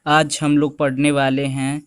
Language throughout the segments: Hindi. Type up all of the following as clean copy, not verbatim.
आज हम लोग पढ़ने वाले हैं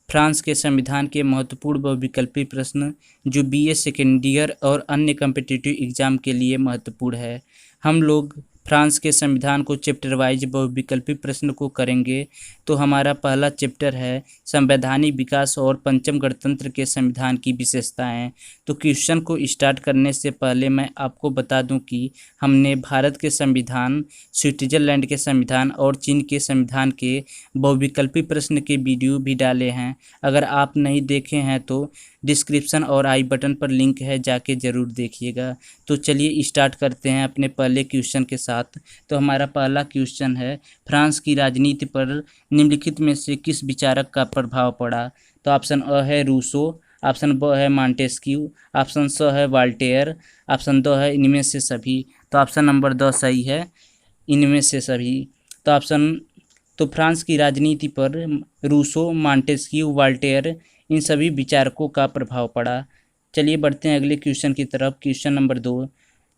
फ्रांस के संविधान के महत्वपूर्ण बहुविकल्पी प्रश्न, जो बीए सेकेंड ईयर और अन्य कॉम्पिटिटिव एग्जाम के लिए महत्वपूर्ण है। हम लोग फ्रांस के संविधान को चैप्टर वाइज बहुविकल्पी प्रश्न को करेंगे। तो हमारा पहला चैप्टर है संवैधानिक विकास और पंचम गणतंत्र के संविधान की विशेषताएं। तो क्वेश्चन को स्टार्ट करने से पहले मैं आपको बता दूं कि हमने भारत के संविधान, स्विट्जरलैंड के संविधान और चीन के संविधान के बहुविकल्पी प्रश्न के वीडियो भी डाले हैं। अगर आप नहीं देखे हैं तो डिस्क्रिप्शन और आई बटन पर लिंक है, जाके ज़रूर देखिएगा। तो चलिए स्टार्ट करते हैं अपने पहले क्वेश्चन के साथ। तो हमारा पहला क्वेश्चन है, फ्रांस की राजनीति पर निम्नलिखित में से किस विचारक का प्रभाव पड़ा? तो ऑप्शन अ है रूसो, ऑप्शन ब है मॉन्टेस्क्यू, ऑप्शन स है वाल्टेयर, ऑप्शन द है इनमें से सभी। तो ऑप्शन नंबर द सही है, इनमें से सभी। तो फ्रांस की राजनीति पर रूसो, मॉन्टेस्क्यू, वाल्टेयर इन सभी विचारकों का प्रभाव पड़ा। चलिए बढ़ते हैं अगले क्वेश्चन की तरफ। क्वेश्चन नंबर 2,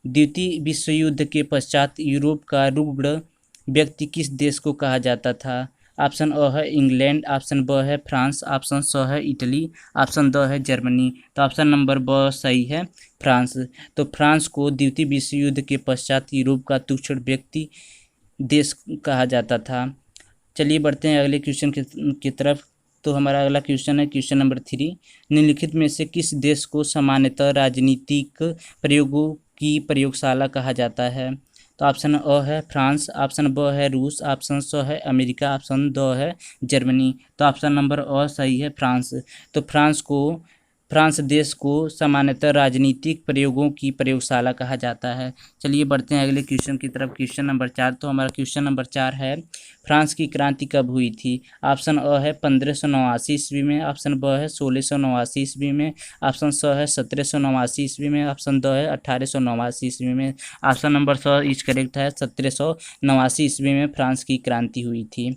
द्वितीय विश्व युद्ध के पश्चात यूरोप का रुग्ण व्यक्ति किस देश को कहा जाता था? ऑप्शन अ है इंग्लैंड, ऑप्शन ब है फ्रांस, ऑप्शन स है इटली, ऑप्शन द है जर्मनी। तो ऑप्शन नंबर ब सही है, फ्रांस। तो फ्रांस को द्वितीय विश्व युद्ध के पश्चात यूरोप का तुच्छ व्यक्ति देश कहा जाता था। चलिए बढ़ते हैं अगले क्वेश्चन की तरफ। तो हमारा अगला क्वेश्चन है क्वेश्चन नंबर 3, निम्नलिखित में से किस देश को सामान्यतः राजनीतिक प्रयोगों की प्रयोगशाला कहा जाता है? तो ऑप्शन अ है फ्रांस, ऑप्शन ब है रूस, ऑप्शन स है अमेरिका, ऑप्शन द है जर्मनी। तो ऑप्शन नंबर अ सही है, फ्रांस। तो फ्रांस देश को सामान्यतः राजनीतिक प्रयोगों की प्रयोगशाला कहा जाता है। चलिए बढ़ते हैं अगले क्वेश्चन की तरफ। Question number 4। तो हमारा क्वेश्चन नंबर 4 है, फ्रांस की क्रांति कब हुई थी? ऑप्शन अ है 1589 ईस्वी में, ऑप्शन ब है 1689 ईस्वी में, ऑप्शन स है 1789 ईस्वी में, ऑप्शन द है 1889 ईस्वी में। ऑप्शन नंबर स इज करेक्ट है, 1789 ईस्वी में फ्रांस की क्रांति हुई थी।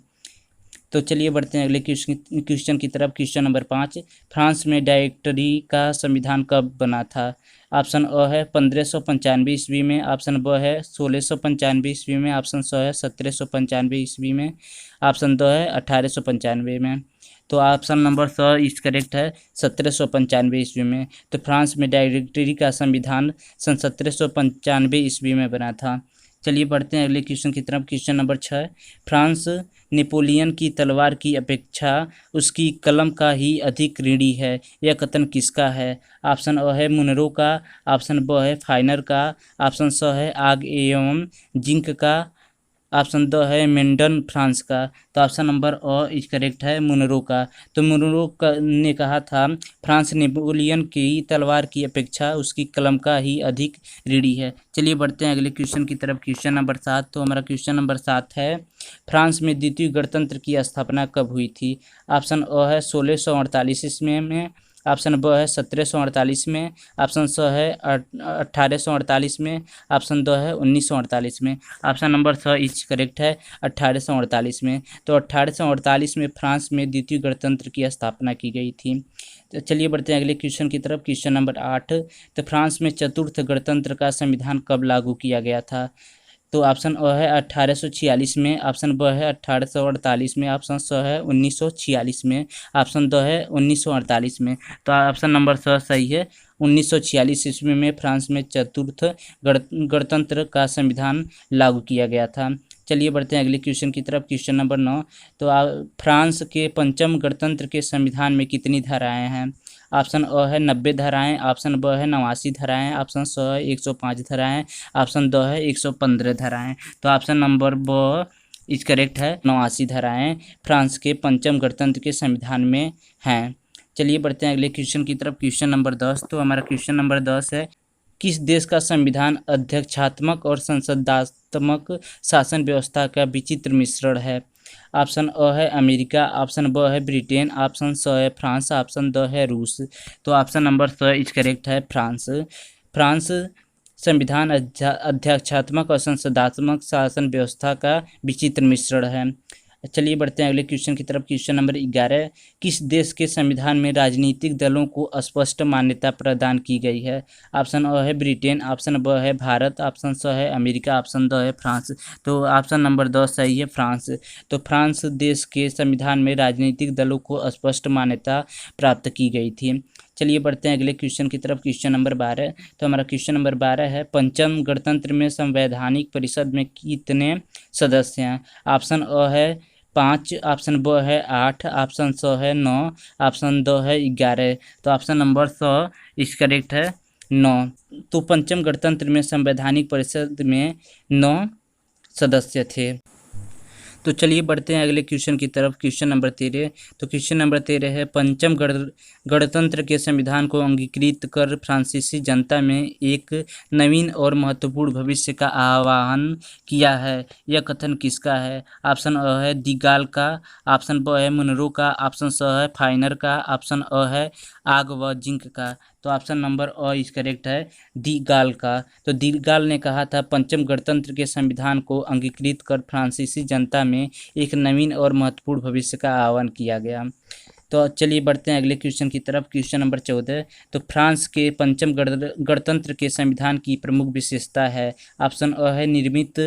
तो चलिए बढ़ते हैं अगले क्वेश्चन की तरफ। क्वेश्चन नंबर 5, फ्रांस में डायरेक्टरी का संविधान कब बना था? ऑप्शन अ है 1595 ईस्वी में, ऑप्शन ब है 1695 ईस्वी में, ऑप्शन स है 1795 ईस्वी में, ऑप्शन द है 1895 में। तो ऑप्शन नंबर स इज करेक्ट है, 1795 ईस्वी में। तो फ्रांस में डायरेक्टरी का संविधान सन 1795 ईस्वी में बना था। चलिए बढ़ते हैं अगले क्वेश्चन की तरफ। क्वेश्चन नंबर 6, फ्रांस नेपोलियन की तलवार की अपेक्षा उसकी कलम का ही अधिक ऋणी है, यह कथन किसका है? ऑप्शन अ है मुनरो का, ऑप्शन ब है फाइनर का, ऑप्शन स है आग एवं जिंक का, ऑप्शन द है मेंडन फ्रांस का। तो option number a is correct है, मुनरो का। तो ने कहा था फ्रांस नेपोलियन की तलवार की अपेक्षा उसकी कलम का ही अधिक ऋणी है। चलिए बढ़ते हैं अगले क्वेश्चन की तरफ। Question number 7। तो हमारा क्वेश्चन नंबर 7 है, फ्रांस में द्वितीय गणतंत्र की स्थापना कब हुई थी? ऑप्शन अ है 1648 ईस्वी में, ऑप्शन ब है 1748 में, ऑप्शन स है 1848 में, ऑप्शन द है 1948 में। ऑप्शन नंबर स इज करेक्ट है, 1848 में। तो 1848 में फ्रांस में द्वितीय गणतंत्र की स्थापना की गई थी। तो चलिए बढ़ते हैं अगले क्वेश्चन की तरफ। क्वेश्चन नंबर 8, तो फ्रांस में चतुर्थ गणतंत्र का संविधान कब लागू किया गया था? तो ऑप्शन अ है 1846 में, ऑप्शन ब है 1848 में, ऑप्शन स है 1946 में, ऑप्शन द है 1948 में। तो ऑप्शन नंबर स सही है, 1946 ईस्वी में फ्रांस में चतुर्थ गणतंत्र का संविधान लागू किया गया था। चलिए बढ़ते हैं अगले क्वेश्चन की तरफ। क्वेश्चन नंबर 9, तो फ्रांस के पंचम गणतंत्र के संविधान में कितनी धाराएं हैं? ऑप्शन अ है 90 धाराएं, ऑप्शन ब है 89 धाराएं, ऑप्शन स है 105 धाराएं, ऑप्शन द है 115 धाराएं। तो ऑप्शन नंबर ब इज करेक्ट है, 89 धाराएं फ्रांस के पंचम गणतंत्र के संविधान में हैं। चलिए बढ़ते हैं अगले क्वेश्चन की तरफ। Question number 10। तो हमारा क्वेश्चन नंबर 10 है, किस देश का संविधान अध्यक्षात्मक और संसदात्मक शासन व्यवस्था का विचित्र मिश्रण है? ऑप्शन अ है अमेरिका, ऑप्शन ब है ब्रिटेन, ऑप्शन स है फ्रांस, ऑप्शन द है रूस। तो ऑप्शन नंबर स इज करेक्ट है, फ्रांस। फ्रांस संविधान अध्यक्षात्मक और संसदात्मक शासन व्यवस्था का विचित्र मिश्रण है। चलिए बढ़ते हैं अगले क्वेश्चन की तरफ। क्वेश्चन नंबर 11, किस देश के संविधान में राजनीतिक दलों को स्पष्ट मान्यता प्रदान की गई है? ऑप्शन अ है ब्रिटेन, ऑप्शन ब है भारत, ऑप्शन स है अमेरिका, ऑप्शन द है फ्रांस। तो ऑप्शन नंबर द सही है, फ्रांस। तो फ्रांस देश के संविधान में राजनीतिक दलों को स्पष्ट मान्यता प्राप्त की गई थी। चलिए बढ़ते हैं अगले क्वेश्चन की तरफ। क्वेश्चन नंबर 12, तो हमारा क्वेश्चन नंबर 12 है, पंचम गणतंत्र में संवैधानिक परिषद में कितने सदस्य हैं? ऑप्शन अ है 5, ऑप्शन ब है 8, ऑप्शन स है 9, ऑप्शन द है 11। तो ऑप्शन नंबर स इस करेक्ट है, 9। तो पंचम गणतंत्र में संवैधानिक परिषद में 9 सदस्य थे। तो चलिए बढ़ते हैं अगले क्वेश्चन की तरफ। क्वेश्चन नंबर 13, तो क्वेश्चन नंबर 13 है, पंचम गणतंत्र के संविधान को अंगीकृत कर फ्रांसीसी जनता में एक नवीन और महत्वपूर्ण भविष्य का आह्वान किया है। यह कथन किसका है? ऑप्शन अ है दी गाल का, ऑप्शन ब है मुनरो का, ऑप्शन स है फाइनर का, ऑप्शन अ है आग व जिंक का। तो ऑप्शन नंबर अ इस करेक्ट है, दी गाल का। तो दी गाल ने कहा था पंचम गणतंत्र के संविधान को अंगीकृत कर फ्रांसीसी जनता में एक नवीन और महत्वपूर्ण भविष्य का आह्वान किया गया। तो चलिए बढ़ते हैं अगले क्वेश्चन की तरफ। क्वेश्चन नंबर 14, तो फ्रांस के पंचम गणतंत्र के संविधान की प्रमुख विशेषता है। ऑप्शन अ है निर्मित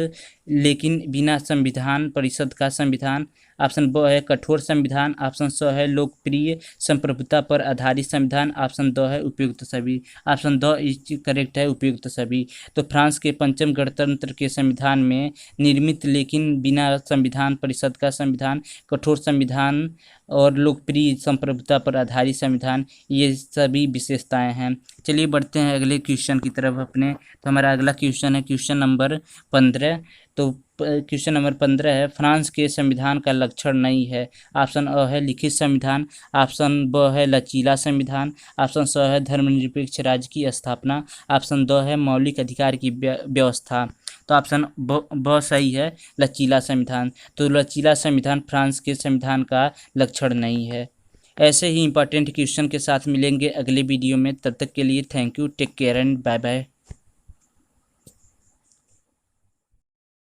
लेकिन बिना संविधान परिषद का संविधान, ऑप्शन ब है कठोर संविधान, ऑप्शन स है लोकप्रिय संप्रभुता पर आधारित संविधान, ऑप्शन द है उपयुक्त सभी। ऑप्शन द इज करेक्ट है, उपयुक्त सभी। तो फ्रांस के पंचम गणतंत्र के संविधान में निर्मित लेकिन बिना संविधान परिषद का संविधान, कठोर संविधान और लोकप्रिय संप्रभुता पर आधारित संविधान, ये सभी विशेषताएं हैं। चलिए बढ़ते हैं अगले क्वेश्चन की तरफ अपने। तो हमारा अगला क्वेश्चन है क्वेश्चन नंबर 15। तो क्वेश्चन नंबर 15 है, फ्रांस के संविधान का लक्षण नहीं है। ऑप्शन अ है लिखित संविधान, ऑप्शन ब है लचीला संविधान, ऑप्शन स है धर्मनिरपेक्ष राज्य की स्थापना, ऑप्शन द है मौलिक अधिकार की व्यवस्था। तो ऑप्शन ब सही है, लचीला संविधान। तो लचीला संविधान फ्रांस के संविधान का लक्षण नहीं है। ऐसे ही इंपॉर्टेंट क्वेश्चन के साथ मिलेंगे अगले वीडियो में। तब तक के लिए thank you, take care and bye bye.